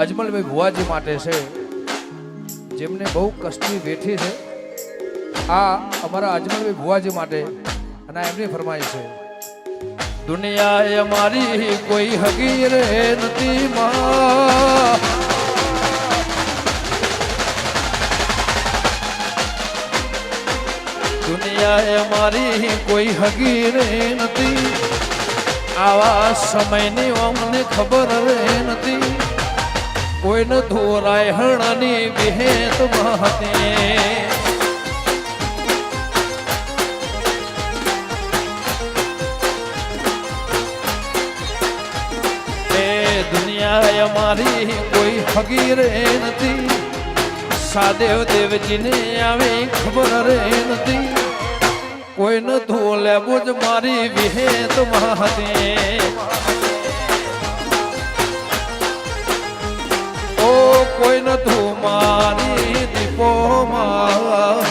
અજમલભાઈ ભુવાજી માટે છે, જેમને બહુ કષ્ટની વેઠી છે. આ અમારા અજમલભાઈ ભુવાજી માટે અને એમની ફરમાઈશ છે. દુનિયા એ મારી કોઈ હગી રે નથી માં, દુનિયા એ મારી કોઈ હગી રે નથી. આવા સમયની અમને ખબર રે નથી. કોઈને ધોરાય હણાની વિહેત મહતે, એ દુનિયા અમારી કોઈ હગી રે નથી. સાદેવ દેવજીને આવી ખબર રે નથી. કોઈને ધોલે બોજ મારી વિહેત મહતે. કોઈ ન તું મારી દીપો માં